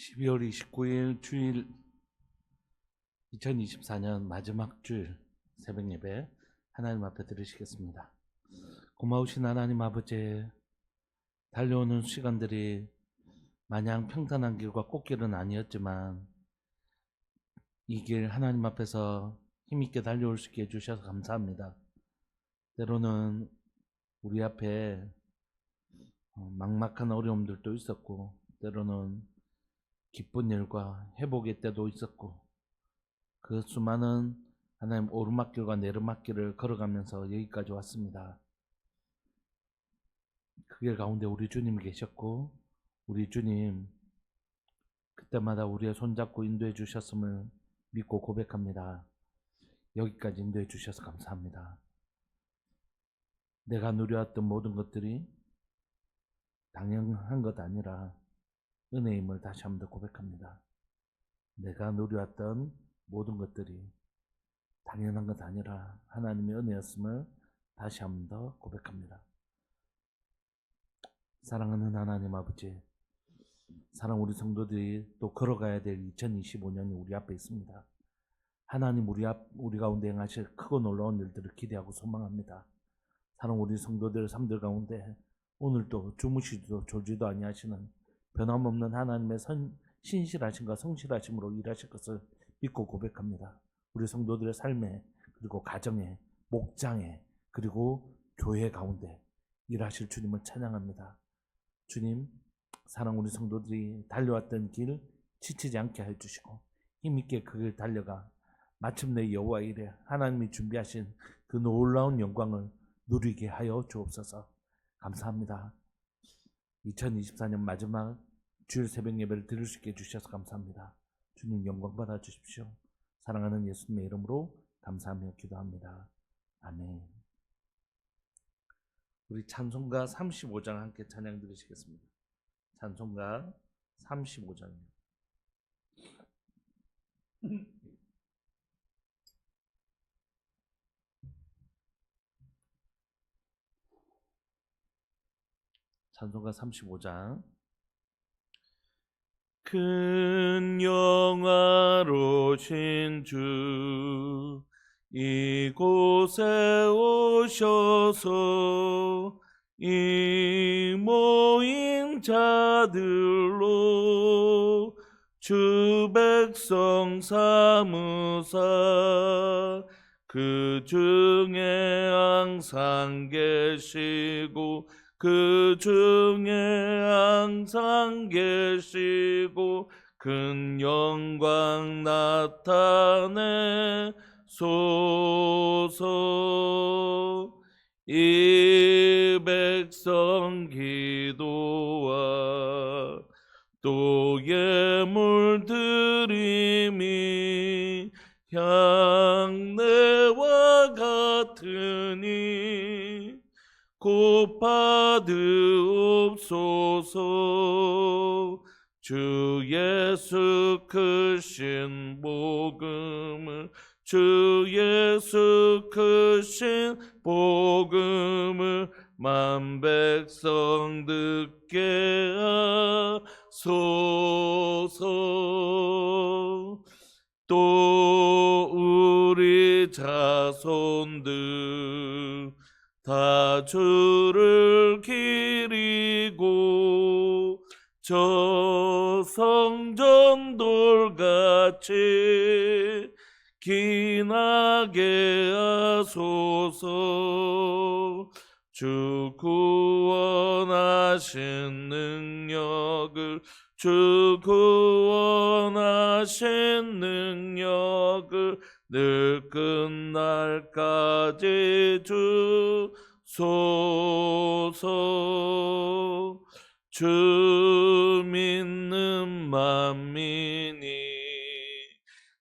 12월 29일 주일 2024년 마지막 주일 새벽 예배 하나님 앞에 드리시겠습니다. 고마우신 하나님 아버지, 달려오는 시간들이 마냥 평탄한 길과 꽃길은 아니었지만 이 길 하나님 앞에서 힘있게 달려올 수 있게 해주셔서 감사합니다. 때로는 우리 앞에 막막한 어려움들도 있었고, 때로는 기쁜 일과 회복의 때도 있었고, 그 수많은 하나님 오르막길과 내리막길을 걸어가면서 여기까지 왔습니다. 그 길 가운데 우리 주님 계셨고, 우리 주님 그때마다 우리의 손잡고 인도해 주셨음을 믿고 고백합니다. 여기까지 인도해 주셔서 감사합니다. 내가 누려왔던 모든 것들이 당연한 것 아니라 은혜임을 다시 한 번 더 고백합니다. 내가 누려왔던 모든 것들이 당연한 것 아니라 하나님의 은혜였음을 다시 한 번 더 고백합니다. 사랑하는 하나님 아버지, 사랑 우리 성도들이 또 걸어가야 될 2025년이 우리 앞에 있습니다. 하나님 우리 가운데 행하실 크고 놀라운 일들을 기대하고 소망합니다. 사랑 우리 성도들 삶들 가운데 오늘도 주무시지도 졸지도 아니하시는 변함없는 하나님의 신실하심과 성실하심으로 일하실 것을 믿고 고백합니다. 우리 성도들의 삶에, 그리고 가정에, 목장에, 그리고 교회 가운데 일하실 주님을 찬양합니다. 주님, 사랑 우리 성도들이 달려왔던 길 지치지 않게 해주시고 힘있게 그 길 달려가 마침내 여호와 이레 하나님이 준비하신 그 놀라운 영광을 누리게 하여 주옵소서. 감사합니다. 2024년 마지막 주일 새벽 예배를 드릴 수 있게 해주셔서 감사합니다. 주님 영광 받아 주십시오. 사랑하는 예수님의 이름으로 감사하며 기도합니다. 아멘. 우리 찬송가 35장 함께 찬양 드리시겠습니다. 찬송가 35장입니다. 찬송가 35장. 큰 영화로신 주 이곳에 오셔서 이 모인 자들로 주 백성 삼으사 그 중에 항상 계시고 그 중에 항상 계시고 큰 영광 나타내소서. 이 백성 기도와 또 예물 드림이 향내와 같으니 곧 받으옵소서. 주 예수 크신 복음을, 주 예수 크신 복음을 만 백성 듣게 하소서. 또 우리 자손들 다 주를 기리고 저 성전 돌같이 기나게 하소서. 주 구원하신 능력을, 주 구원하신 능력을 늘 끝날까지 주소서. 주 믿는 만민이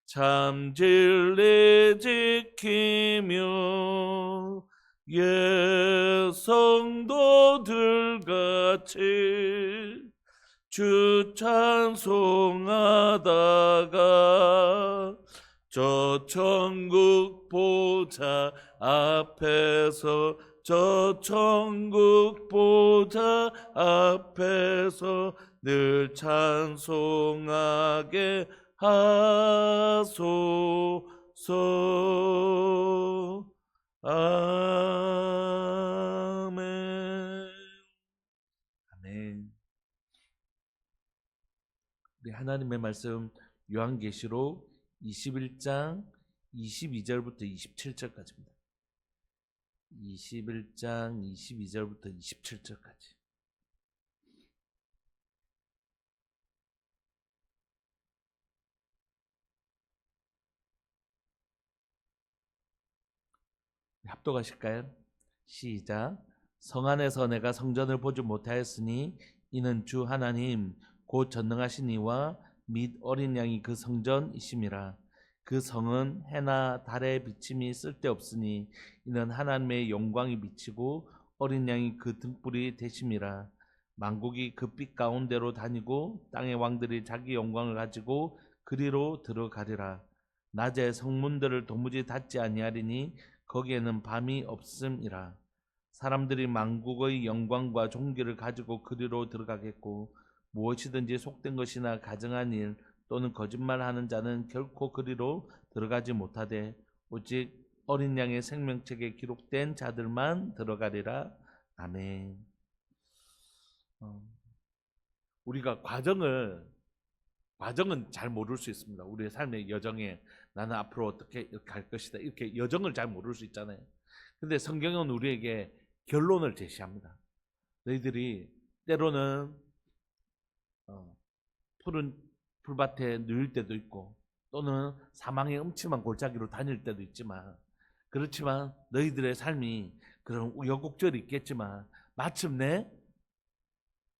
참 진리 지키며 예 성도들같이 주 찬송하다가 저 천국 보좌 앞에서, 저 천국 보좌 앞에서 늘 찬송하게 하소서. 아멘. 아멘. 우리 하나님의 말씀 요한계시록 21장 22절부터 27절까지입니다. 21장 22절부터 27절까지. 합독하실까요? 시작. 성 안에서 내가 성전을 보지 못하였으니 이는 주 하나님 곧 전능하신 이와 및 어린 양이 그 성전이심이라. 그 성은 해나 달의 비침이 쓸데없으니 이는 하나님의 영광이 비치고 어린 양이 그 등불이 되심이라. 만국이 그 빛 가운데로 다니고 땅의 왕들이 자기 영광을 가지고 그리로 들어가리라. 낮에 성문들을 도무지 닫지 아니하리니 거기에는 밤이 없음이라. 사람들이 만국의 영광과 존귀를 가지고 그리로 들어가겠고 무엇이든지 속된 것이나 가증한 일 또는 거짓말하는 자는 결코 그리로 들어가지 못하되 오직 어린 양의 생명책에 기록된 자들만 들어가리라. 아멘. 우리가 과정은 잘 모를 수 있습니다. 우리의 삶의 여정에 나는 앞으로 어떻게 이렇게 갈 것이다, 이렇게 여정을 잘 모를 수 있잖아요. 근데 성경은 우리에게 결론을 제시합니다. 너희들이 때로는 푸른 풀밭에 누일 때도 있고 또는 사망의 음침한 골짜기로 다닐 때도 있지만, 그렇지만 너희들의 삶이 그런 우여곡절이 있겠지만 마침내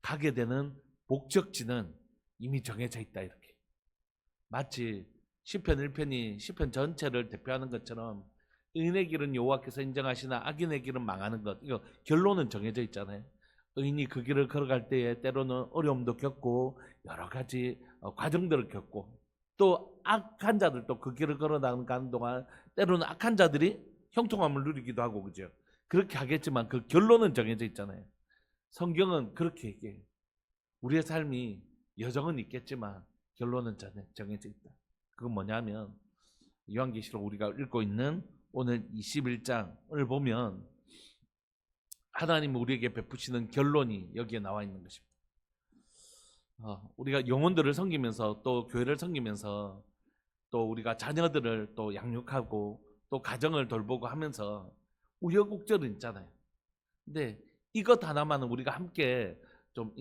가게 되는 목적지는 이미 정해져 있다. 이렇게 마치 시편 1편이 시편 전체를 대표하는 것처럼 의인의 길은 여호와께서 인정하시나 악인의 길은 망하는 것, 이거 결론은 정해져 있잖아요. 의인이 그 길을 걸어갈 때에 때로는 어려움도 겪고 여러 가지 과정들을 겪고, 또 악한 자들도 그 길을 걸어나가는 동안 때로는 악한 자들이 형통함을 누리기도 하고, 그죠? 그렇게 하겠지만 그 결론은 정해져 있잖아요. 성경은 그렇게 얘기해요. 우리의 삶이 여정은 있겠지만 결론은 정해져 있다. 그건 뭐냐면 요한계시록 우리가 읽고 있는 오늘 21장을 보면 하나님이 우리에게 베푸시는 결론이 여기에 나와 있는 것입니다. 우리가 영혼들을 섬기면서 또 교회를 섬기면서 또 우리가 자녀들을 또 양육하고 또 가정을 돌보고 하면서 우여곡절은 있잖아요. 근데 이것 하나만은 우리가 함께 좀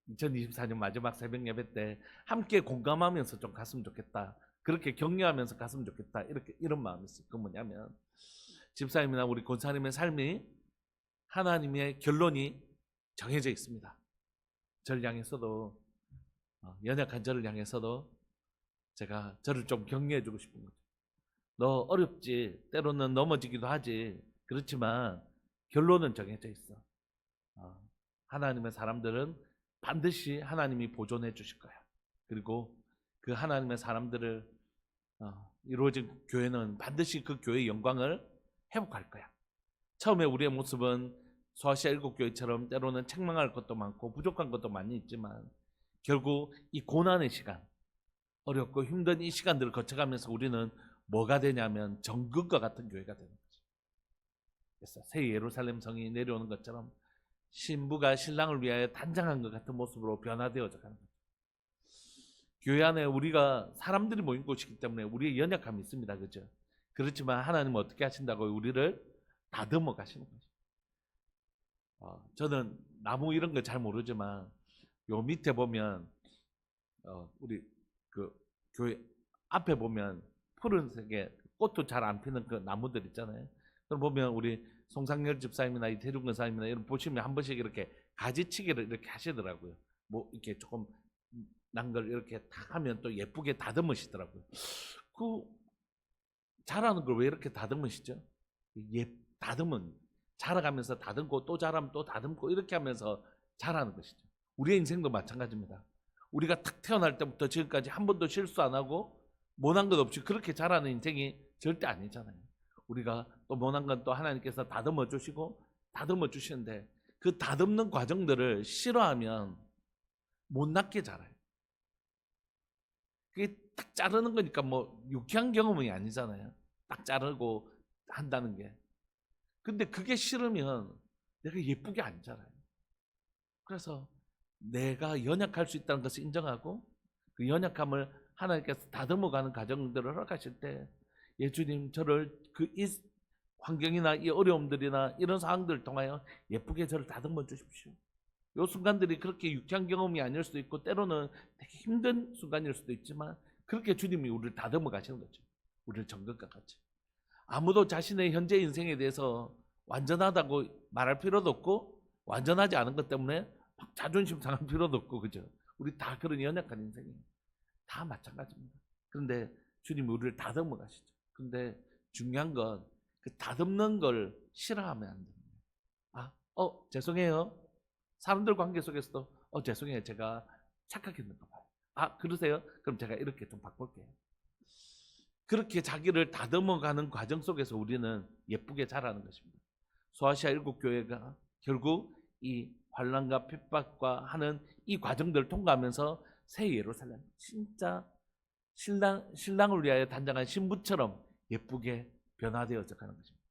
2024년 마지막 새벽 예배 때 함께 공감하면서 좀 갔으면 좋겠다. 그렇게 격려하면서 갔으면 좋겠다. 이런 마음이 있어요. 그건 뭐냐면 집사님이나 우리 권사님의 삶이 하나님의 결론이 정해져 있습니다. 저를 향해서도 연약한 저를 향해서도 제가 저를 좀 격려해 주고 싶은 거죠. 너 어렵지, 때로는 넘어지기도 하지, 그렇지만 결론은 정해져 있어. 하나님의 사람들은 반드시 하나님이 보존해 주실 거야. 그리고 그 하나님의 사람들을 이루어진 교회는 반드시 그 교회의 영광을 회복할 거야. 처음에 우리의 모습은 소아시아 일곱교회처럼 때로는 책망할 것도 많고 부족한 것도 많이 있지만 결국 이 고난의 시간, 어렵고 힘든 이 시간들을 거쳐가면서 우리는 뭐가 되냐면 정금과 같은 교회가 되는 거죠. 그래서 새 예루살렘 성이 내려오는 것처럼 신부가 신랑을 위하여 단장한 것 같은 모습으로 변화되어져 가는 거죠. 교회 안에 우리가 사람들이 모인 곳이기 때문에 우리의 연약함이 있습니다. 그죠? 그렇지만 하나님은 어떻게 하신다고 우리를 다듬어 가시는 거죠. 저는 나무 이런 거 잘 모르지만 요 밑에 보면 우리 그 교회 앞에 보면 푸른색의 꽃도 잘 안 피는 그 나무들 있잖아요. 그럼 보면 우리 송상열 집사님이나 이태준 권사님이나 이런 보시면 한 번씩 이렇게 가지치기를 이렇게 하시더라고요. 뭐 이렇게 조금 난 걸 이렇게 탁 하면 또 예쁘게 다듬으시더라고요. 그 자라는 걸 왜 이렇게 다듬으시죠? 다듬은 자라가면서 다듬고 또 자라면 또 다듬고 이렇게 하면서 자라는 것이죠. 우리의 인생도 마찬가지입니다. 우리가 탁 태어날 때부터 지금까지 한 번도 실수 안 하고 못한 것 없이 그렇게 자라는 인생이 절대 아니잖아요. 우리가 또 못한 건 또 하나님께서 다듬어 주시고 다듬어 주시는데 그 다듬는 과정들을 싫어하면 못났게 자라요. 그게 딱 자르는 거니까 뭐 유쾌한 경험이 아니잖아요. 딱 자르고 한다는 게. 근데 그게 싫으면 내가 예쁘게 안 자라요. 그래서 내가 연약할 수 있다는 것을 인정하고 그 연약함을 하나님께서 다듬어가는 과정들을 허락하실 때 예수님 저를 그 이 환경이나 이 어려움들이나 이런 상황들을 통하여 예쁘게 저를 다듬어 주십시오. 이 순간들이 그렇게 유쾌한 경험이 아닐 수도 있고 때로는 되게 힘든 순간일 수도 있지만 그렇게 주님이 우리를 다듬어 가시는 거죠. 우리를 정글과 같이. 아무도 자신의 현재 인생에 대해서 완전하다고 말할 필요도 없고 완전하지 않은 것 때문에 막 자존심 상할 필요도 없고 그죠? 우리 다 그런 연약한 인생이에요. 다 마찬가지입니다. 그런데 주님이 우리를 다듬어 가시죠. 근데 중요한 건 그 다듬는 걸 싫어하면 안 됩니다. 죄송해요. 사람들 관계 속에서도 죄송해요. 제가 착각했는가 봐요. 그러세요? 그럼 제가 이렇게 좀 바꿀게요. 그렇게 자기를 다듬어가는 과정 속에서 우리는 예쁘게 자라는 것입니다. 소아시아 일곱 교회가 결국 이 환난과 핍박과 하는 이 과정들을 통과하면서 새 예루살렘 진짜 신랑을 위하여 단장한 신부처럼 예쁘게 변화되어져 가는 것입니다.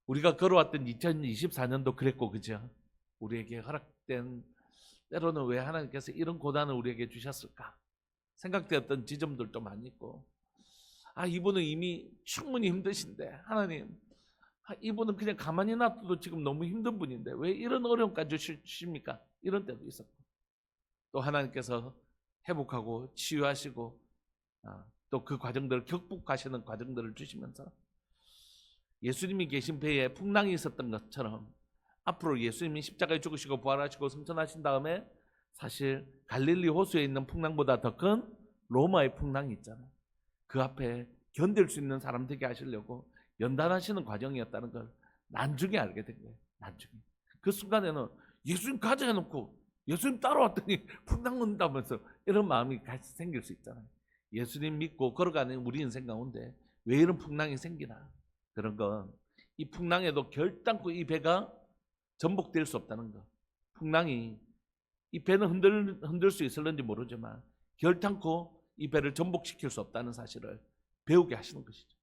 우리가 걸어왔던 2024년도 그랬고 그죠? 우리에게 허락된 때로는 왜 하나님께서 이런 고난을 우리에게 주셨을까? 생각되었던 지점들도 많이 있고 이분은 이미 충분히 힘드신데 하나님 이분은 그냥 가만히 놔둬도 지금 너무 힘든 분인데 왜 이런 어려움까지 주십니까? 이런 때도 있었고 또 하나님께서 회복하고 치유하시고 또 그 과정들을 극복하시는 과정들을 주시면서 예수님이 계신 배에 풍랑이 있었던 것처럼 앞으로 예수님이 십자가에 죽으시고 부활하시고 승천하신 다음에 사실 갈릴리 호수에 있는 풍랑보다 더 큰 로마의 풍랑이 있잖아요. 그 앞에 견딜 수 있는 사람 되게 하시려고 연단하시는 과정이었다는 걸 나중에 알게 된 거예요. 나중에. 그 순간에는 예수님 가자 해놓고 예수님 따라왔더니 풍랑 온다면서 이런 마음이 같이 생길 수 있잖아요. 예수님 믿고 걸어가는 우리 인생 가운데 왜 이런 풍랑이 생기나? 그런 건 이 풍랑에도 결단코 이 배가 전복될 수 없다는 것. 풍랑이 이 배는 흔들 수 있을는지 모르지만 결단코 이 배를 전복시킬 수 없다는 사실을 배우게 하시는 것이죠.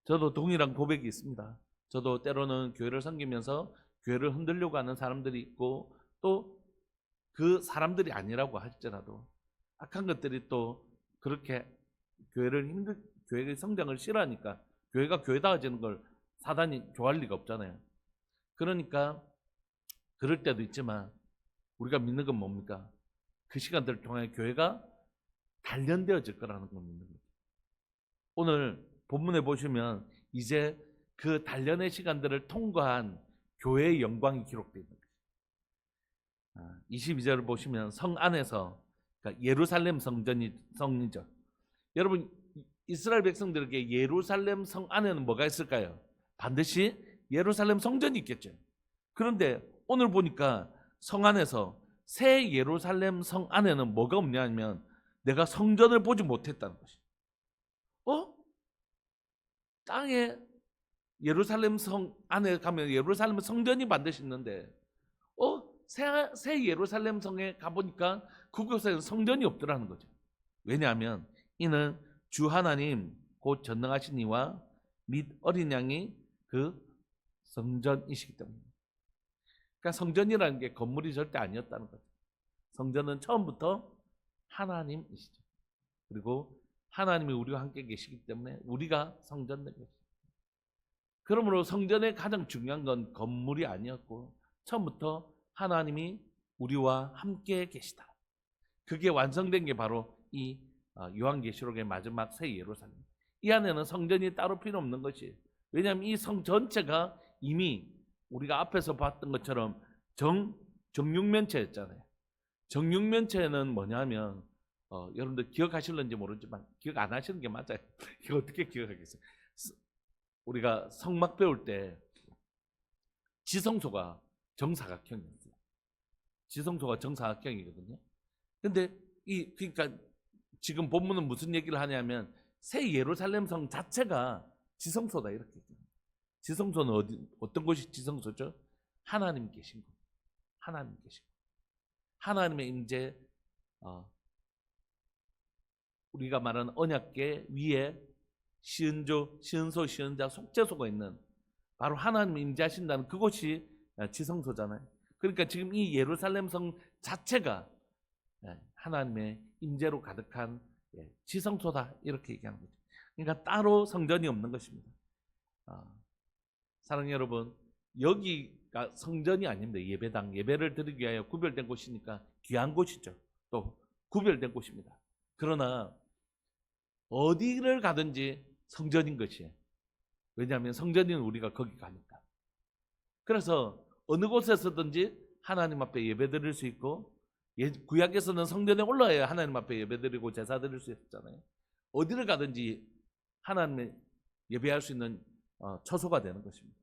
저도 동일한 고백이 있습니다. 저도 때로는 교회를 섬기면서 교회를 흔들려고 하는 사람들이 있고 또 그 사람들이 아니라고 할지라도 악한 것들이 또 그렇게 교회의 성장을 싫어하니까 교회가 교회다워지는 걸 사단이 좋아할 리가 없잖아요. 그러니까 그럴 때도 있지만 우리가 믿는 건 뭡니까? 그 시간들을 통해 교회가 단련되어질 거라는 걸 믿는 거죠. 오늘 본문에 보시면 이제 그 단련의 시간들을 통과한 교회의 영광이 기록되어 있는 거예요. 22절을 보시면 성 안에서 그러니까 예루살렘 성이죠. 여러분 이스라엘 백성들에게 예루살렘 성 안에는 뭐가 있을까요? 반드시 예루살렘 성전이 있겠죠. 그런데 오늘 보니까 성 안에서 새 예루살렘 성 안에는 뭐가 없냐면 내가 성전을 보지 못했다는 것이에요. 땅에 예루살렘 성 안에 가면 예루살렘 성전이 반드시 있는데 새 예루살렘 성에 가보니까 그곳에는 성전이 없더라는 거죠. 왜냐하면 이는 주 하나님 곧 전능하신 이와 및 어린 양이 그 성전이시기 때문입니다. 그러니까 성전이라는 게 건물이 절대 아니었다는 거죠. 성전은 처음부터 하나님이시죠. 그리고 하나님이 우리와 함께 계시기 때문에 우리가 성전된 것이죠. 그러므로 성전의 가장 중요한 건 건물이 아니었고 처음부터 하나님이 우리와 함께 계시다. 그게 완성된 게 바로 이 요한계시록의 마지막 새 예루살렘. 이 안에는 성전이 따로 필요 없는 것이. 왜냐하면 이 성 전체가 이미 우리가 앞에서 봤던 것처럼 정육면체였잖아요. 정육면체는 뭐냐면 여러분들 기억하실는지 모르지만 기억 안 하시는 게 맞아요. 이거 어떻게 기억하겠어요? 우리가 성막 배울 때 지성소가 정사각형이었어요. 지성소가 정사각형이거든요. 근데 그러니까 지금 본문은 무슨 얘기를 하냐면 새 예루살렘 성 자체가 지성소다 이렇게. 지성소는 어떤 곳이 지성소죠? 하나님 계신 곳. 하나님 계신 곳. 하나님의 임재, 우리가 말하는 언약궤 위에 시은조, 시은소, 시은자, 속죄소가 있는 바로 하나님이 임재하신다는 그곳이 지성소잖아요. 그러니까 지금 이 예루살렘 성 자체가 하나님의 임재로 가득한 지성소다 이렇게 얘기하는 거죠. 그러니까 따로 성전이 없는 것입니다. 사랑하는 여러분, 여기가 성전이 아닙니다. 예배당, 예배를 드리기 위하여 구별된 곳이니까 귀한 곳이죠. 또 구별된 곳입니다. 그러나 어디를 가든지 성전인 것이에요. 왜냐하면 성전인 우리가 거기 가니까. 그래서 어느 곳에서든지 하나님 앞에 예배 드릴 수 있고, 구약에서는 성전에 올라와야 하나님 앞에 예배 드리고 제사 드릴 수 있었잖아요. 어디를 가든지 하나님의 예배할 수 있는 처소가 되는 것입니다.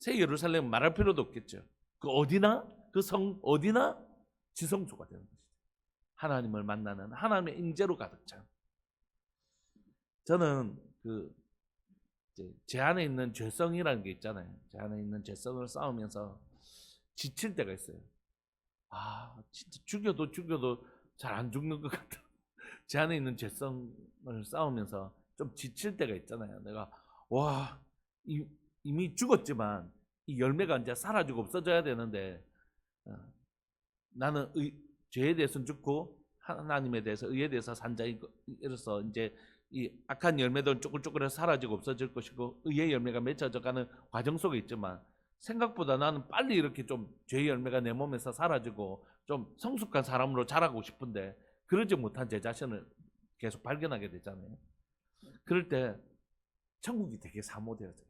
새 예루살렘 말할 필요도 없겠죠. 그 어디나, 그 성 어디나 지성소가 되는 것이죠. 하나님을 만나는 하나님의 임재로 가득 찬. 저는 제 안에 있는 죄성이라는 게 있잖아요. 제 안에 있는 죄성을 싸우면서 지칠 때가 있어요. 진짜 죽여도 잘 안 죽는 것 같아. 제 안에 있는 죄성을 싸우면서 좀 지칠 때가 있잖아요. 내가 이미 죽었지만 이 열매가 이제 사라지고 없어져야 되는데, 나는 죄에 대해서는 죽고 하나님에 대해서, 의에 대해서 산 자이로서 이제 이 악한 열매들은 쪼글쪼글해서 사라지고 없어질 것이고 의의 열매가 맺혀져가는 과정 속에 있지만, 생각보다 나는 빨리 이렇게 좀 죄의 열매가 내 몸에서 사라지고 좀 성숙한 사람으로 자라고 싶은데 그러지 못한 제 자신을 계속 발견하게 되잖아요. 그럴 때 천국이 되게 사모되어져요.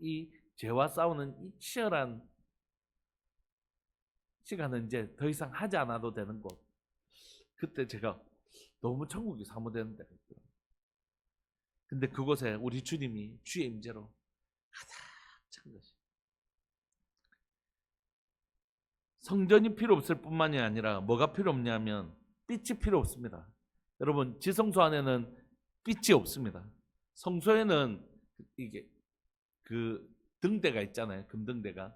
이 죄와 싸우는 이 치열한 시간은 이제 더 이상 하지 않아도 되는 곳. 그때 제가 너무 천국이 사모되는 데가 있더라고요. 근데 그곳에 우리 주님이 주의 임재로 가득 찬 것이. 성전이 필요 없을 뿐만이 아니라 뭐가 필요 없냐면 빛이 필요 없습니다. 여러분, 지성소 안에는 빛이 없습니다. 성소에는 이게 그 등대가 있잖아요. 금등대가.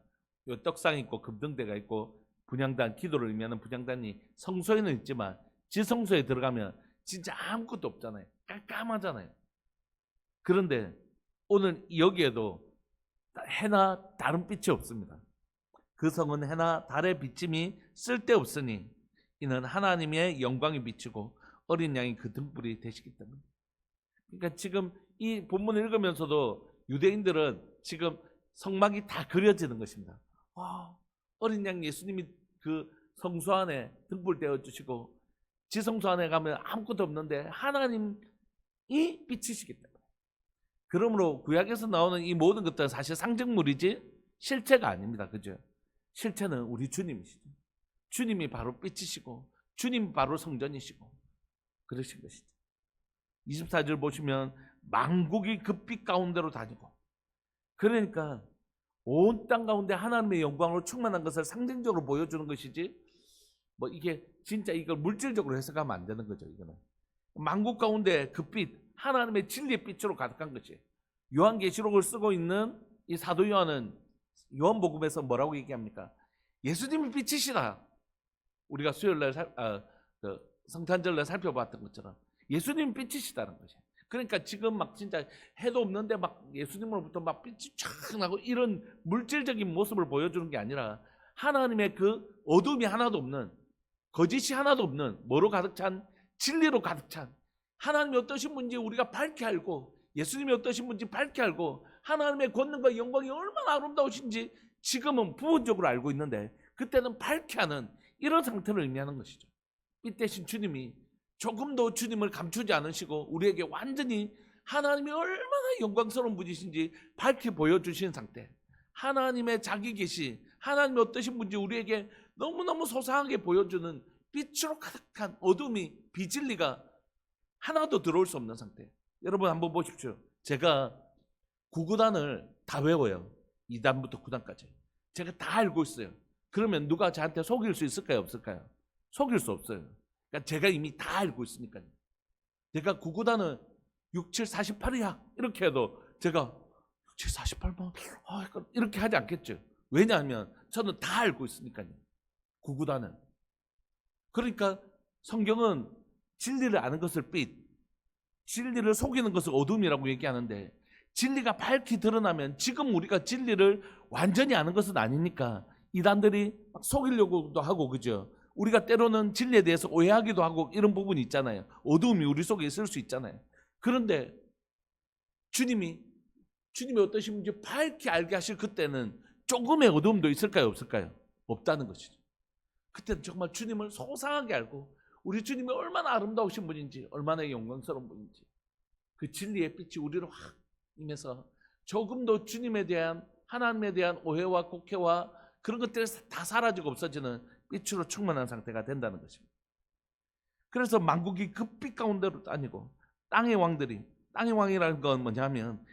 요 떡상 있고 금등대가 있고 분향단, 기도를 의미하는 분향단이 성소에는 있지만 지성소에 들어가면 진짜 아무것도 없잖아요. 깜깜하잖아요. 그런데 오늘 여기에도 해나 다른 빛이 없습니다. 그 성은 해나 달의 비침이 쓸데없으니 이는 하나님의 영광이 비치고 어린 양이 그 등불이 되시기 때문에. 그러니까 지금 이 본문을 읽으면서도 유대인들은 지금 성막이 다 그려지는 것입니다. 어린 양 예수님이 그 성소 안에 등불 떼어주시고 지성소 안에 가면 아무것도 없는데 하나님이 빛이시기 때문에. 그러므로 구약에서 나오는 이 모든 것들은 사실 상징물이지 실체가 아닙니다. 그죠? 실체는 우리 주님이시죠. 주님이 바로 빛이시고 주님이 바로 성전이시고 그러신 것이죠. 24절 보시면 만국이 그 빛 가운데로 다니고, 그러니까 온 땅 가운데 하나님의 영광으로 충만한 것을 상징적으로 보여주는 것이지 이게 진짜 이걸 물질적으로 해석하면 안 되는 거죠. 이거는 만국 가운데 그 빛, 하나님의 진리의 빛으로 가득한 것이에요. 요한계시록을 쓰고 있는 이 사도 요한은 요한복음에서 뭐라고 얘기합니까? 예수님이 빛이시다. 우리가 수요일날 성탄절날 살펴봤던 것처럼 예수님이 빛이시다는 것이에요. 그러니까 지금 막 진짜 해도 없는데 막 예수님으로부터 막 빛이 쫙 나고 이런 물질적인 모습을 보여주는 게 아니라 하나님의 그 어둠이 하나도 없는, 거짓이 하나도 없는, 뭐로 가득 찬? 진리로 가득 찬, 하나님이 어떠신 분인지 우리가 밝게 알고 예수님이 어떠신 분인지 밝게 알고 하나님의 권능과 영광이 얼마나 아름다우신지 지금은 부분적으로 알고 있는데 그때는 밝게 하는 이런 상태를 의미하는 것이죠. 빛 대신 주님이 조금도 주님을 감추지 않으시고 우리에게 완전히 하나님이 얼마나 영광스러운 분이신지 밝게 보여주신 상태, 하나님의 자기 계시, 하나님이 어떠신 분인지 우리에게 너무너무 소상하게 보여주는 빛으로 가득한 어둠이, 비진리가 하나도 들어올 수 없는 상태. 여러분 한번 보십시오. 제가 구구단을 다 외워요. 2단부터 9단까지 제가 다 알고 있어요. 그러면 누가 저한테 속일 수 있을까요? 없을까요? 속일 수 없어요. 그러니까 제가 이미 다 알고 있으니까요. 제가 구구단은 6, 7, 48이야 이렇게 해도 제가 6, 7, 48만 이렇게 하지 않겠죠. 왜냐하면 저는 다 알고 있으니까요. 구구단은. 그러니까 성경은 진리를 아는 것을 빛, 진리를 속이는 것을 어둠이라고 얘기하는데, 진리가 밝히 드러나면 지금 우리가 진리를 완전히 아는 것은 아니니까 이단들이 막 속이려고도 하고, 그죠? 우리가 때로는 진리에 대해서 오해하기도 하고 이런 부분이 있잖아요. 어두움이 우리 속에 있을 수 있잖아요. 그런데 주님이 어떠신 분인지 밝히 알게 하실 그때는 조금의 어두움도 있을까요, 없을까요? 없다는 것이죠. 그때는 정말 주님을 소상하게 알고 우리 주님이 얼마나 아름다우신 분인지, 얼마나 영광스러운 분인지, 그 진리의 빛이 우리를 확 임해서 조금도 주님에 대한, 하나님에 대한 오해와 곡해와 그런 것들이 다 사라지고 없어지는 빛으로 충만한 상태가 된다는 것입니다. 그래서 만국이 그 빛 가운데로 다니고, 땅의 왕이라는 건 뭐냐면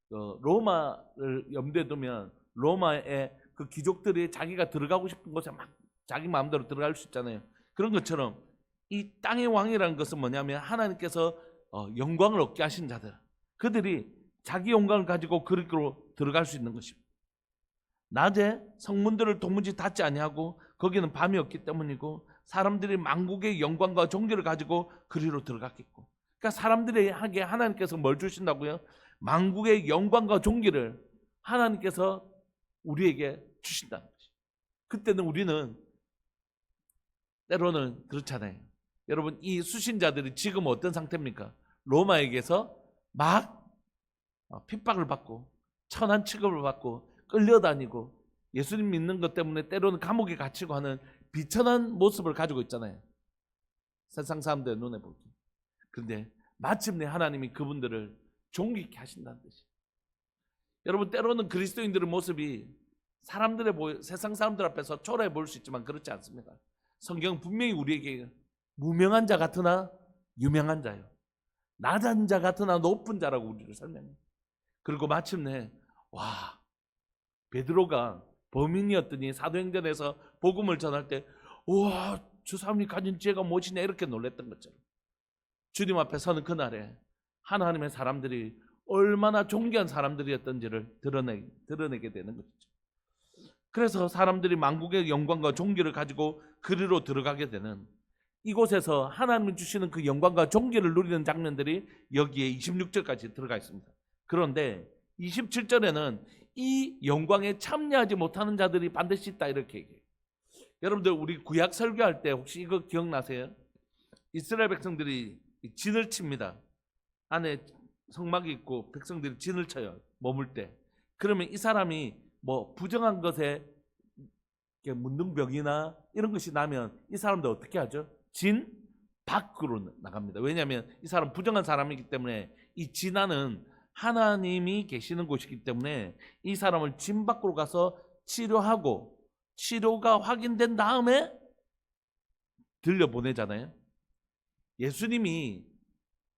로마를 염두에 두면 로마의 그 귀족들이 자기가 들어가고 싶은 곳에 막 자기 마음대로 들어갈 수 있잖아요. 그런 것처럼 이 땅의 왕이라는 것은 뭐냐면 하나님께서 영광을 얻게 하신 자들, 그들이 자기 영광을 가지고 그리로 들어갈 수 있는 것입니다. 낮에 성문들을 도무지 닫지 아니하고 거기는 밤이 없기 때문이고, 사람들이 만국의 영광과 존귀를 가지고 그리로 들어갔겠고, 그러니까 사람들에게 하나님께서 뭘 주신다고요? 만국의 영광과 존귀를 하나님께서 우리에게 주신다는 것이죠. 그때는 우리는 때로는 그렇잖아요. 여러분, 이 수신자들이 지금 어떤 상태입니까? 로마에게서 막 핍박을 받고 천한 취급을 받고 끌려다니고 예수님 믿는 것 때문에 때로는 감옥에 갇히고 하는 비천한 모습을 가지고 있잖아요. 세상 사람들의 눈에 보기. 그런데 마침내 하나님이 그분들을 존귀케 하신다는 뜻이에요. 여러분, 때로는 그리스도인들의 모습이 세상 사람들 앞에서 초라해 보일 수 있지만 그렇지 않습니다. 성경은 분명히 우리에게 무명한 자 같으나 유명한 자요, 낮은 자 같으나 높은 자라고 우리를 설명해요. 그리고 마침내 베드로가 범인이었더니 사도행전에서 복음을 전할 때 우와, 저 사람이 가진 지혜가 무엇이냐 이렇게 놀랬던 것처럼, 주님 앞에 서는 그날에 하나님의 사람들이 얼마나 존귀한 사람들이었던지를 드러내게 되는 것이죠. 그래서 사람들이 만국의 영광과 존귀를 가지고 그리로 들어가게 되는, 이곳에서 하나님이 주시는 그 영광과 존귀를 누리는 장면들이 여기에 26절까지 들어가 있습니다. 그런데 27절에는 이 영광에 참여하지 못하는 자들이 반드시 있다 이렇게 얘기해요. 여러분들, 우리 구약 설교할 때 혹시 이거 기억나세요? 이스라엘 백성들이 진을 칩니다. 안에 성막이 있고 백성들이 진을 쳐요, 머물 때. 그러면 이 사람이 뭐 부정한 것에 문둥병이나 이런 것이 나면 이 사람들 어떻게 하죠? 진 밖으로 나갑니다. 왜냐하면 이 사람 부정한 사람이기 때문에, 이 진 안은 하나님이 계시는 곳이기 때문에 이 사람을 진 밖으로 가서 치료하고, 치료가 확인된 다음에 들려보내잖아요. 예수님이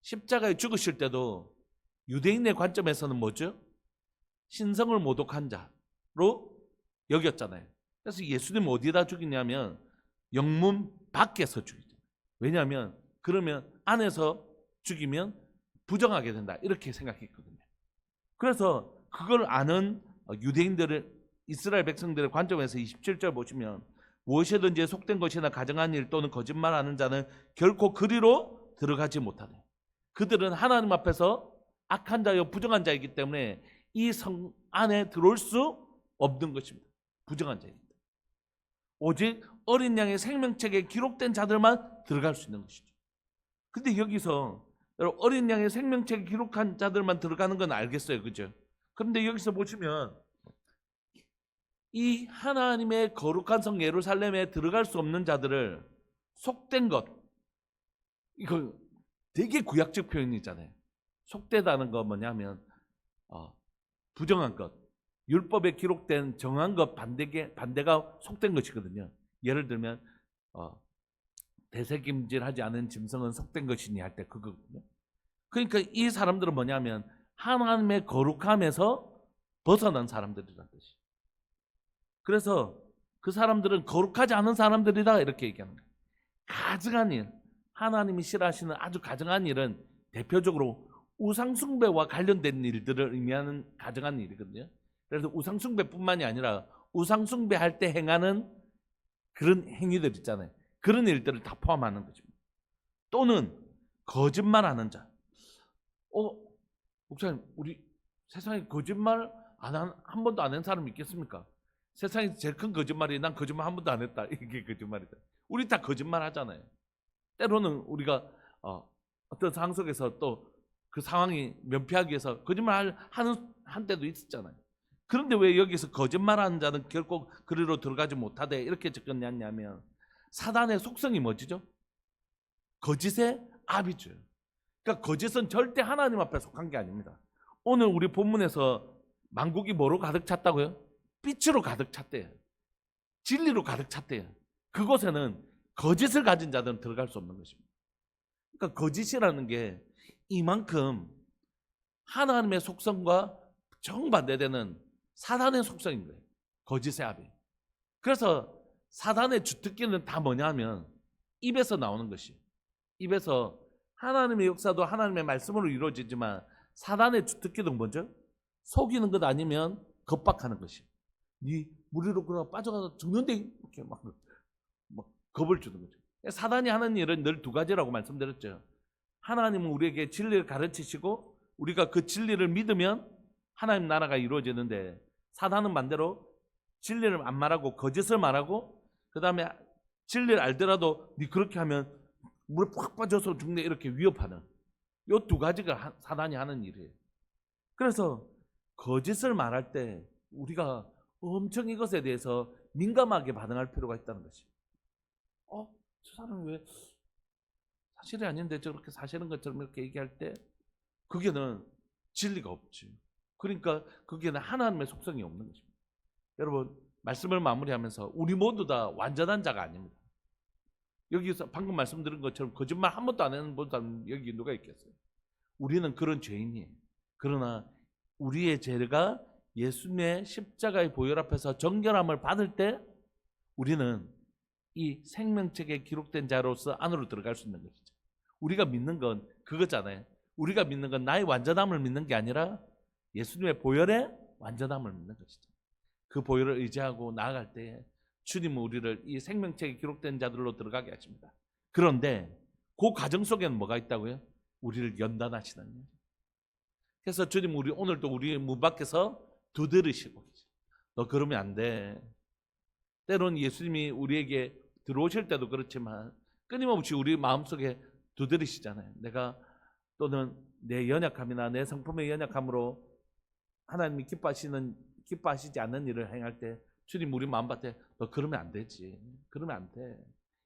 십자가에 죽으실 때도 유대인의 관점에서는 뭐죠? 신성을 모독한 자로 여겼잖아요. 그래서 예수님은 어디다 죽이냐면 영문 밖에서 죽이죠. 왜냐하면 그러면 안에서 죽이면 부정하게 된다 이렇게 생각했거든요. 그래서 그걸 아는 이스라엘 백성들의 관점에서 27절 보시면, 무엇이든지 속된 것이나 가정한 일 또는 거짓말하는 자는 결코 그리로 들어가지 못하네. 그들은 하나님 앞에서 악한 자여 부정한 자이기 때문에 이 성 안에 들어올 수 없는 것입니다. 부정한 자입니다. 오직 어린 양의 생명책에 기록된 자들만 들어갈 수 있는 것이죠. 근데 여기서 어린 양의 생명책에 기록한 자들만 들어가는 건 알겠어요, 그죠? 그런데 여기서 보시면 이 하나님의 거룩한 성 예루살렘에 들어갈 수 없는 자들을 속된 것, 이거 되게 구약적 표현이잖아요. 속되다는 거 뭐냐면 부정한 것, 율법에 기록된 정한 것 반대가 속된 것이거든요. 예를 들면 대세김질하지 않은 짐승은 속된 것이니 할 때 그거거든요. 그러니까 이 사람들은 뭐냐면 하나님의 거룩함에서 벗어난 사람들이라는 뜻이에요. 그래서 그 사람들은 거룩하지 않은 사람들이다 이렇게 얘기하는 거예요. 가증한 일, 하나님이 싫어하시는 아주 가증한 일은 대표적으로 우상숭배와 관련된 일들을 의미하는 가증한 일이거든요. 그래서 우상숭배뿐만이 아니라 우상숭배할 때 행하는 그런 행위들 있잖아요. 그런 일들을 다 포함하는 거죠. 또는 거짓말하는 자. 목사님, 우리 세상에 거짓말 한 번도 안 한 사람 있겠습니까? 세상에서 제일 큰 거짓말이 난 거짓말 한 번도 안 했다. 이게 거짓말이다. 우리 다 거짓말 하잖아요. 때로는 우리가 어떤 상황 속에서 또 그 상황이 면피하기 위해서 거짓말 한 때도 있었잖아요. 그런데 왜 여기서 거짓말하는 자는 결코 그리로 들어가지 못하되 이렇게 접근했냐면 사단의 속성이 뭐지죠? 거짓의 아비죠. 그러니까 거짓은 절대 하나님 앞에 속한 게 아닙니다. 오늘 우리 본문에서 만국이 뭐로 가득 찼다고요? 빛으로 가득 찼대요. 진리로 가득 찼대요. 그곳에는 거짓을 가진 자들은 들어갈 수 없는 것입니다. 그러니까 거짓이라는 게 이만큼 하나님의 속성과 정반대되는 사단의 속성인 거예요. 거짓의 아비. 그래서 사단의 주특기는 다 뭐냐면 입에서 나오는 것이. 입에서 하나님의 역사도 하나님의 말씀으로 이루어지지만 사단의 주특기는 뭐죠? 속이는 것 아니면 겁박하는 것이. 네 무리로 그냥 빠져가서 죽는데 이렇게 막 겁을 주는 거죠. 사단이 하는 일은 늘 두 가지라고 말씀드렸죠. 하나님은 우리에게 진리를 가르치시고 우리가 그 진리를 믿으면 하나님 나라가 이루어지는데 사단은 반대로 진리를 안 말하고 거짓을 말하고 그 다음에 진리를 알더라도 네 그렇게 하면 물에 팍 빠져서 죽네 이렇게 위협하는 이 두 가지가 사단이 하는 일이에요. 그래서 거짓을 말할 때 우리가 엄청 이것에 대해서 민감하게 반응할 필요가 있다는 것이. 저 사람이 왜 사실이 아닌데 저렇게 사실인 것처럼 이렇게 얘기할 때 그게는 진리가 없지. 그러니까 그게는 하나님의 속성이 없는 것입니다. 여러분 말씀을 마무리하면서 우리 모두 다 완전한 자가 아닙니다. 여기서 방금 말씀드린 것처럼 거짓말 한 번도 안 하는 분은 여기 누가 있겠어요? 우리는 그런 죄인이에요. 그러나 우리의 죄가 예수님의 십자가의 보혈 앞에서 정결함을 받을 때 우리는 이 생명책에 기록된 자로서 안으로 들어갈 수 있는 것이죠. 우리가 믿는 건 그거잖아요. 우리가 믿는 건 나의 완전함을 믿는 게 아니라 예수님의 보혈의 완전함을 믿는 것이죠. 그 보혈을 의지하고 나아갈 때 주님은 우리를 이 생명책에 기록된 자들로 들어가게 하십니다. 그런데 그 과정 속에는 뭐가 있다고요? 우리를 연단하시는 거예요. 그래서 주님 우리 오늘도 우리 문 밖에서 두드리시고 너 그러면 안 돼. 때로는 예수님이 우리에게 들어오실 때도 그렇지만 끊임없이 우리 마음속에 두드리시잖아요. 내가 또는 내 연약함이나 내 성품의 연약함으로 하나님이 기뻐하시지 않는 일을 행할 때 주님 우리 마음밭에 너 그러면 안 되지. 그러면 안 돼.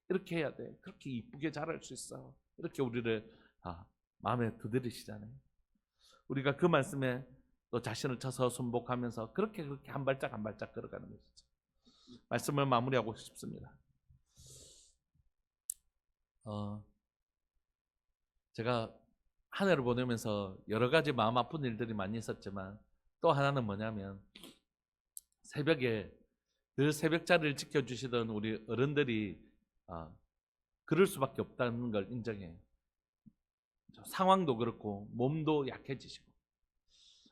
이렇게 해야 돼. 그렇게 이쁘게 잘할 수 있어. 이렇게 우리를 마음에 두드리시잖아요. 우리가 그 말씀에 또 자신을 쳐서 순복하면서 그렇게 한 발짝 한 발짝 걸어가는 것이죠. 말씀을 마무리하고 싶습니다. 제가 한 해를 보내면서 여러 가지 마음 아픈 일들이 많이 있었지만 또 하나는 뭐냐면 새벽에 늘 새벽자리를 지켜주시던 우리 어른들이 그럴 수밖에 없다는 걸 인정해요. 상황도 그렇고 몸도 약해지시고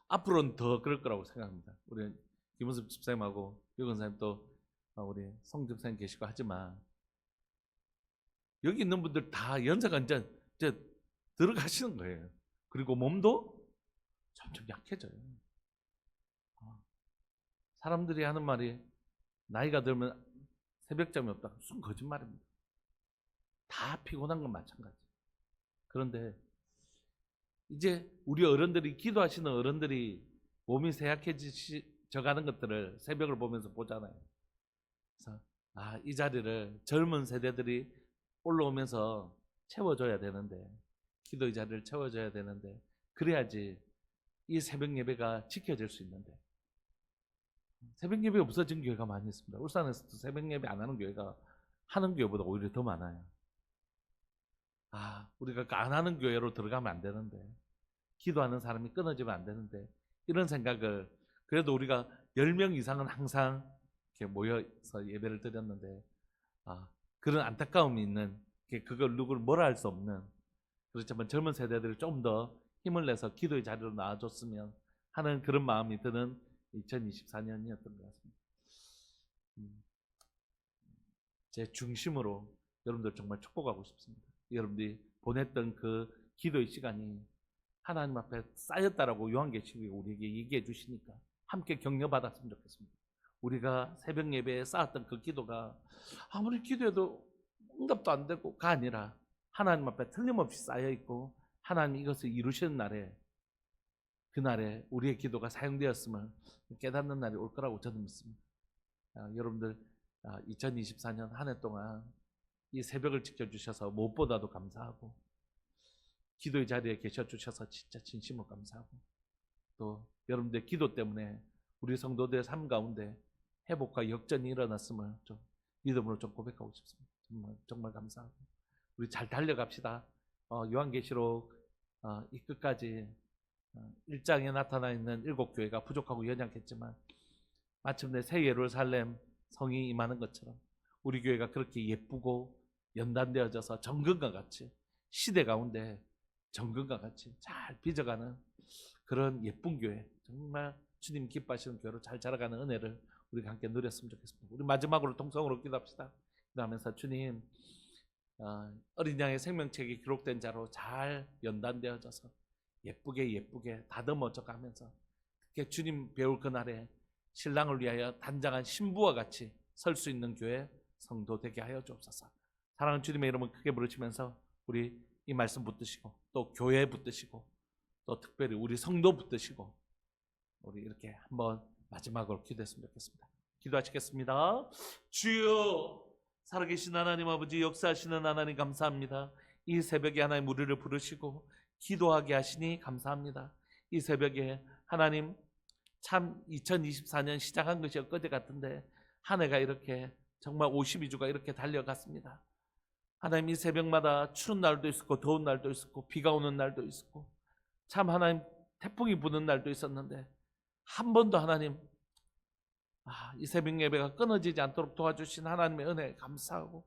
앞으로는 더 그럴 거라고 생각합니다. 우리 김은섭 집사님하고 유건사님 또 우리 송 집사님 계시고 하지만 여기 있는 분들 다 연세가 이제 들어가시는 거예요. 그리고 몸도 점점 약해져요. 사람들이 하는 말이 나이가 들면 새벽잠이 없다. 무슨 거짓말입니다. 다 피곤한 건 마찬가지. 그런데 이제 우리 어른들이 기도하시는 어른들이 몸이 쇠약해져가는 것들을 새벽을 보면서 보잖아요. 그래서 이 자리를 젊은 세대들이 올라오면서 채워줘야 되는데 기도의 자리를 채워줘야 되는데 그래야지 이 새벽 예배가 지켜질 수 있는데 새벽 예배 없어진 교회가 많이 있습니다. 울산에서도 새벽 예배 안 하는 교회가 하는 교회보다 오히려 더 많아요. 우리가 안 하는 교회로 들어가면 안 되는데 기도하는 사람이 끊어지면 안 되는데 이런 생각을 그래도 우리가 10명 이상은 항상 이렇게 모여서 예배를 드렸는데 그런 안타까움이 있는 그걸 누구를 뭐라 할 수 없는 그렇지만 젊은 세대들이 좀 더 힘을 내서 기도의 자리로 나와줬으면 하는 그런 마음이 드는 2024년이었던 것 같습니다. 제 중심으로 여러분들 정말 축복하고 싶습니다. 여러분들이 보냈던 그 기도의 시간이 하나님 앞에 쌓였다라고 요한계시록에 우리에게 얘기해 주시니까 함께 격려받았으면 좋겠습니다. 우리가 새벽 예배에 쌓았던 그 기도가 아무리 기도해도 응답도 안 되고가 아니라 하나님 앞에 틀림없이 쌓여 있고 하나님 이것을 이루시는 날에, 그날에 우리의 기도가 사용되었음을 깨닫는 날이 올 거라고 저는 믿습니다. 여러분들 2024년 한 해 동안 이 새벽을 지켜주셔서 무엇보다도 감사하고, 기도의 자리에 계셔주셔서 진짜 진심으로 감사하고, 또 여러분들의 기도 때문에 우리 성도들의 삶 가운데 회복과 역전이 일어났음을 좀 믿음으로 좀 고백하고 싶습니다. 정말 감사하고 우리 잘 달려갑시다. 요한계시록 이 끝까지 1장에 나타나 있는 7교회가 부족하고 연약했지만 마침내 새 예루살렘 성이 임하는 것처럼 우리 교회가 그렇게 예쁘고 연단되어져서 정금과 같이 시대 가운데 정금과 같이 잘 빚어가는 그런 예쁜 교회, 정말 주님 기뻐하시는 교회로 잘 자라가는 은혜를 우리가 함께 누렸으면 좋겠습니다. 우리 마지막으로 통성으로 기도합시다. 기도하면서 주님, 어린 양의 생명책이 기록된 자로 잘 연단되어져서 예쁘게 다듬어져 가면서 특히 주님 배울 그날에 신랑을 위하여 단장한 신부와 같이 설 수 있는 교회 성도 되게 하여 주옵소서. 사랑하는 주님의 이름을 크게 부르시면서 우리 이 말씀 붙드시고 또 교회 붙드시고 또 특별히 우리 성도 붙드시고 우리 이렇게 한번 마지막으로 기도했으면 좋겠습니다. 기도하시겠습니다. 주여, 살아계신 하나님 아버지, 역사하시는 하나님 감사합니다. 이 새벽에 하나님 우리를 부르시고 기도하게 하시니 감사합니다. 이 새벽에 하나님 참 2024년 시작한 것이 엊그제 같은데 한 해가 이렇게 정말 52주가 이렇게 달려갔습니다. 하나님 이 새벽마다 추운 날도 있었고 더운 날도 있었고 비가 오는 날도 있었고 참 하나님 태풍이 부는 날도 있었는데 한 번도 하나님 이 새벽 예배가 끊어지지 않도록 도와주신 하나님의 은혜에 감사하고,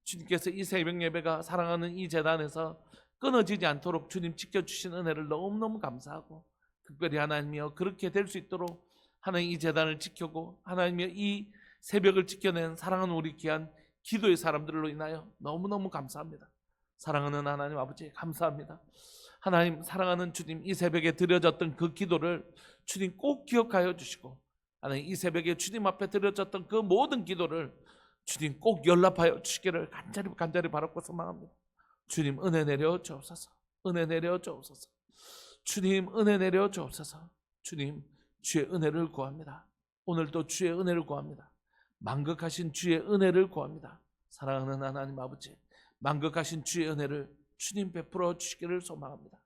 주님께서 이 새벽 예배가 사랑하는 이 재단에서 끊어지지 않도록 주님 지켜주신 은혜를 너무너무 감사하고, 특별히 하나님이여 그렇게 될 수 있도록 하나님 이 재단을 지켜고 하나님이여 이 새벽을 지켜낸 사랑하는 우리 귀한 기도의 사람들로 인하여 너무너무 감사합니다. 사랑하는 하나님 아버지 감사합니다. 하나님 사랑하는 주님, 이 새벽에 드려졌던 그 기도를 주님 꼭 기억하여 주시고, 하나님 이 새벽에 주님 앞에 드려졌던 그 모든 기도를 주님 꼭 연락하여 주시기를 간절히 바라고 소망합니다. 주님 은혜 내려 주옵소서. 은혜 내려 주옵소서. 주님 은혜 내려 주옵소서. 주님 주의 은혜를 구합니다. 오늘도 주의 은혜를 구합니다. 만극하신 주의 은혜를 구합니다. 사랑하는 하나님 아버지, 만극하신 주의 은혜를 주님 베풀어 주시기를 소망합니다.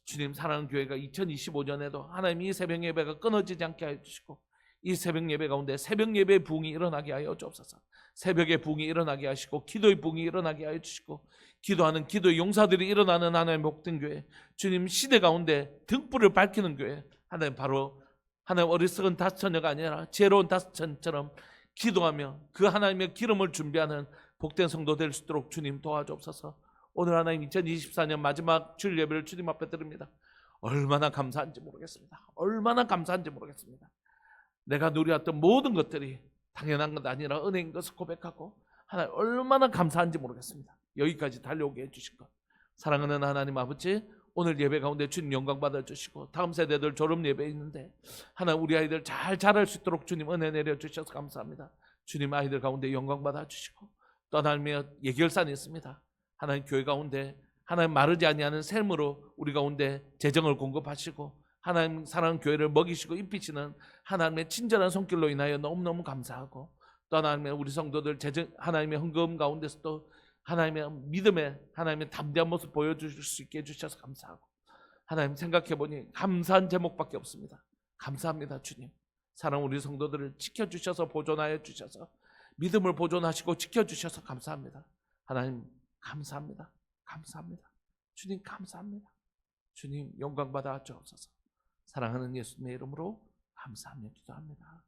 주님, 사랑하는 교회가 2025년에도 하나님 이 새벽 예배가 끊어지지 않게 하여 주시고, 이 새벽 예배 가운데 새벽 예배의 부흥이 일어나게 하여 주옵소서. 새벽의 부흥이 일어나게 하시고 기도의 부흥이 일어나게 하여 주시고, 기도하는 기도의 용사들이 일어나는 하나님의 복된 교회, 주님 시대 가운데 등불을 밝히는 교회, 하나님 바로 하나님 어리석은 다섯 처녀가 아니라 지혜로운 다섯 처녀처럼 기도하며 그 하나님의 기름을 준비하는 복된 성도 될 수 있도록 주님 도와주옵소서. 오늘 하나님 2024년 마지막 주일 예배를 주님 앞에 드립니다. 얼마나 감사한지 모르겠습니다. 얼마나 감사한지 모르겠습니다. 내가 누려왔던 모든 것들이 당연한 것 아니라 은혜인 것을 고백하고 하나님 얼마나 감사한지 모르겠습니다. 여기까지 달려오게 해주신 것, 사랑하는 하나님 아버지, 오늘 예배 가운데 주님 영광 받아주시고 다음 세대들 졸업 예배 있는데 하나님 우리 아이들 잘 자랄 수 있도록 주님 은혜 내려주셔서 감사합니다. 주님 아이들 가운데 영광 받아주시고, 또 하나님의 예결산이 있습니다. 하나님 교회 가운데 하나님 마르지 아니하는 샘으로 우리 가운데 재정을 공급하시고 하나님 사랑하는 교회를 먹이시고 입히시는 하나님의 친절한 손길로 인하여 너무너무 감사하고, 또 하나님의 우리 성도들 하나님의 헌금 가운데서도 하나님의 믿음의 하나님의 담대한 모습 보여주실 수 있게 해주셔서 감사하고, 하나님 생각해보니 감사한 제목밖에 없습니다. 감사합니다. 주님, 사랑하는 우리 성도들을 지켜주셔서 보존하여 주셔서 믿음을 보존하시고 지켜주셔서 감사합니다. 하나님 감사합니다. 감사합니다. 주님 감사합니다. 주님 영광 받아 주옵소서. 사랑하는 예수님의 이름으로 감사하며 기도합니다.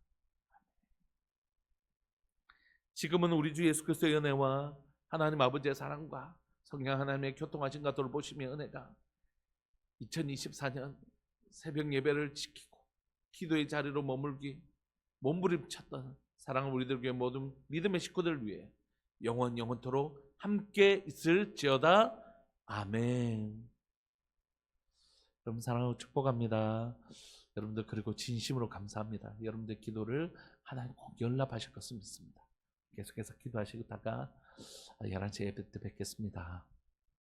지금은 우리 주 예수 그리스도의 은혜와 하나님 아버지의 사랑과 성령 하나님의 교통하심과 돌보심의 은혜가 2024년 새벽 예배를 지키고 기도의 자리로 머물기 몸부림쳤던 사랑하는 우리들 교회 모든 믿음의 식구들 위해 영원토록 함께 있을지어다. 아멘. 여러분 사랑하고 축복합니다. 여러분들 그리고 진심으로 감사합니다. 여러분들 기도를 하나님 꼭 연락하실 것을 믿습니다. 계속해서 기도하시다가 11시 예배 때 뵙겠습니다.